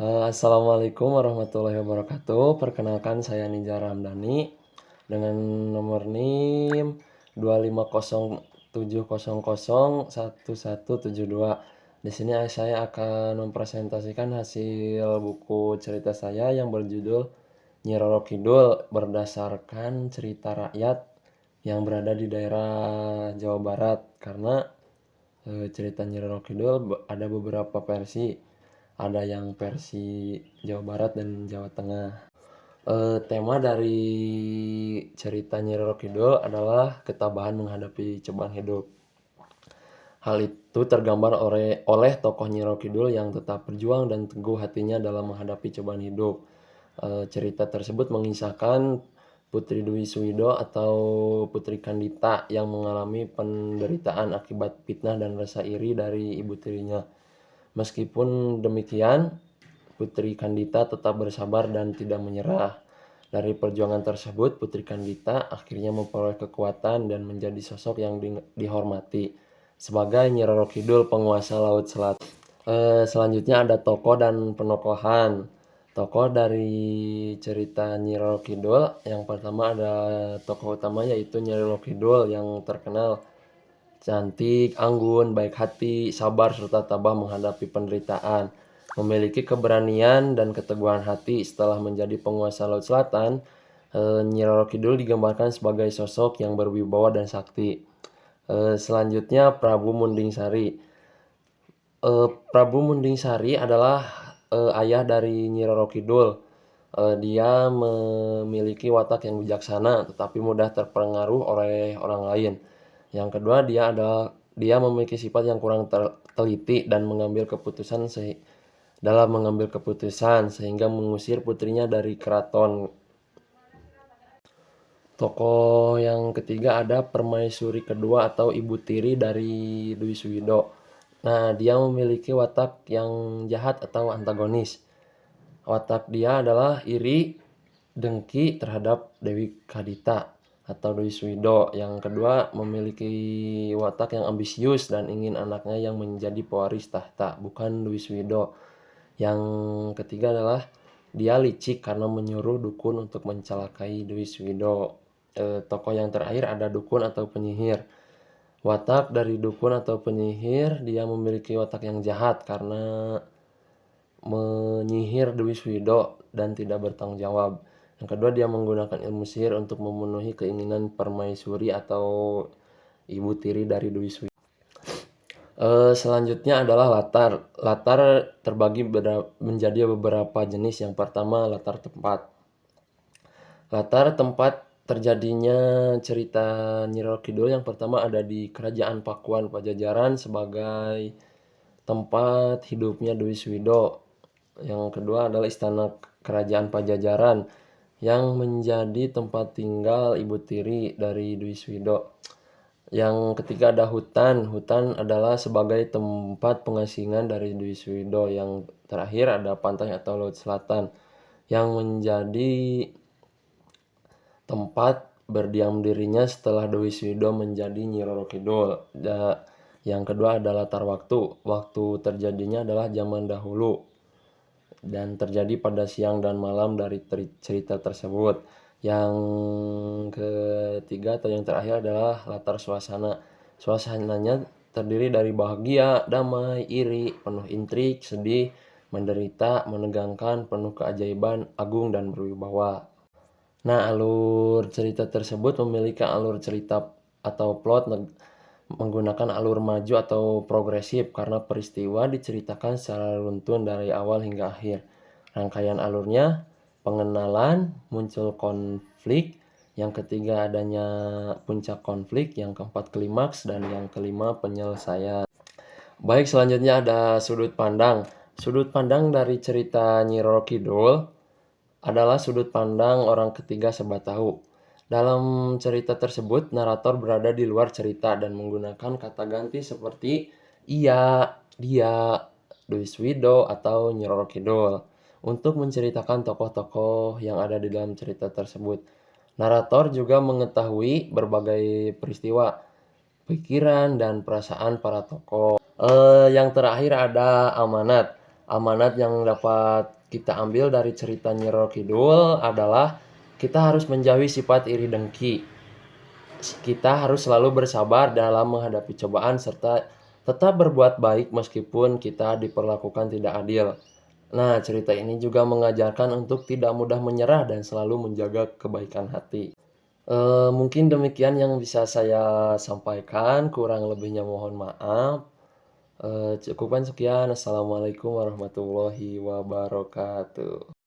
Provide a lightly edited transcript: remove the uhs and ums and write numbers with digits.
Assalamualaikum warahmatullahi wabarakatuh. Perkenalkan saya Nizar Ramdhani dengan nomor NIM 25070011172. Di sini saya akan mempresentasikan hasil buku cerita saya yang berjudul Nyi Roro Kidul berdasarkan cerita rakyat yang berada di daerah Jawa Barat karena cerita Nyi Roro Kidul ada beberapa versi. Ada yang versi Jawa Barat dan Jawa Tengah. Tema dari cerita Nyi Roro Kidul adalah ketabahan menghadapi cobaan hidup. Hal itu tergambar oleh tokoh Nyi Roro Kidul yang tetap berjuang dan teguh hatinya dalam menghadapi cobaan hidup. Cerita tersebut mengisahkan Putri Dwi Suwido atau Putri Kandita yang mengalami penderitaan akibat fitnah dan rasa iri dari ibu tirinya. Meskipun demikian, Putri Kandita tetap bersabar dan tidak menyerah. Dari perjuangan tersebut, Putri Kandita akhirnya memperoleh kekuatan dan menjadi sosok yang dihormati sebagai Nyi Roro Kidul penguasa Laut Selatan. Selanjutnya ada tokoh dan penokohan. Tokoh dari cerita Nyi Roro Kidul, yang pertama ada tokoh utama yaitu Nyi Roro Kidul yang terkenal cantik, anggun, baik hati, sabar, serta tabah menghadapi penderitaan. Memiliki keberanian dan keteguhan hati setelah menjadi penguasa Laut Selatan, Nyi Roro Kidul digambarkan sebagai sosok yang berwibawa dan sakti. Selanjutnya Prabu Munding Sari. Prabu Munding Sari adalah ayah dari Nyi Roro Kidul. Dia memiliki watak yang bijaksana tetapi mudah terpengaruh oleh orang lain. Yang kedua, dia memiliki sifat yang kurang teliti dan dalam mengambil keputusan sehingga mengusir putrinya dari keraton. Tokoh yang ketiga ada Permaisuri kedua atau ibu tiri dari Dwi Suwido. Nah, dia memiliki watak yang jahat atau antagonis. Watak dia adalah iri, dengki terhadap Dewi Kadita atau Dwi Suwido. Yang kedua, memiliki watak yang ambisius dan ingin anaknya yang menjadi pewaris tahta, bukan Dwi Suwido. Yang ketiga adalah dia licik karena menyuruh dukun untuk mencelakai Dwi Suwido. Tokoh yang terakhir ada dukun atau penyihir. Watak dari dukun atau penyihir, dia memiliki watak yang jahat karena menyihir Dwi Suwido dan tidak bertanggung jawab. Yang kedua, dia menggunakan ilmu sihir untuk memenuhi keinginan permaisuri atau ibu tiri dari Dwi Suwido. Selanjutnya adalah latar. Latar terbagi menjadi beberapa jenis. Yang pertama, latar tempat. Latar tempat terjadinya cerita Nyi Roro Kidul yang pertama ada di Kerajaan Pakuan Pajajaran sebagai tempat hidupnya Dwi Suwido. Yang kedua adalah Istana Kerajaan Pajajaran yang menjadi tempat tinggal ibu tiri dari Dwi Suwido. Yang ketiga ada hutan. Hutan adalah sebagai tempat pengasingan dari Dwi Suwido. Yang terakhir ada pantai atau Laut Selatan yang menjadi tempat berdiam dirinya setelah Dwi Suwido menjadi Nyi Roro Kidul. Yang kedua adalah latar waktu. Waktu terjadinya adalah zaman dahulu dan terjadi pada siang dan malam dari cerita tersebut. Yang ketiga atau yang terakhir adalah latar suasana. Suasananya terdiri dari bahagia, damai, iri, penuh intrik, sedih, menderita, menegangkan, penuh keajaiban, agung, dan berwibawa. Nah, alur cerita tersebut memiliki alur cerita atau plot menggunakan alur maju atau progresif karena peristiwa diceritakan secara runtun dari awal hingga akhir. Rangkaian alurnya, pengenalan, muncul konflik, yang ketiga adanya puncak konflik, yang keempat klimaks, dan yang kelima penyelesaian. Baik, selanjutnya ada sudut pandang. Sudut pandang dari cerita Nyi Roro Kidul adalah sudut pandang orang ketiga serba tahu. Dalam cerita tersebut, narator berada di luar cerita dan menggunakan kata ganti seperti ia, dia, Dwi Suwido, atau Nyi Roro Kidul untuk menceritakan tokoh-tokoh yang ada di dalam cerita tersebut. Narator juga mengetahui berbagai peristiwa, pikiran, dan perasaan para tokoh. Yang terakhir ada amanat. Amanat yang dapat kita ambil dari cerita Nyi Roro Kidul adalah kita harus menjauhi sifat iri dengki. Kita harus selalu bersabar dalam menghadapi cobaan serta tetap berbuat baik meskipun kita diperlakukan tidak adil. Nah, cerita ini juga mengajarkan untuk tidak mudah menyerah dan selalu menjaga kebaikan hati. Mungkin demikian yang bisa saya sampaikan, kurang lebihnya mohon maaf. Cukupkan sekian. Assalamualaikum warahmatullahi wabarakatuh.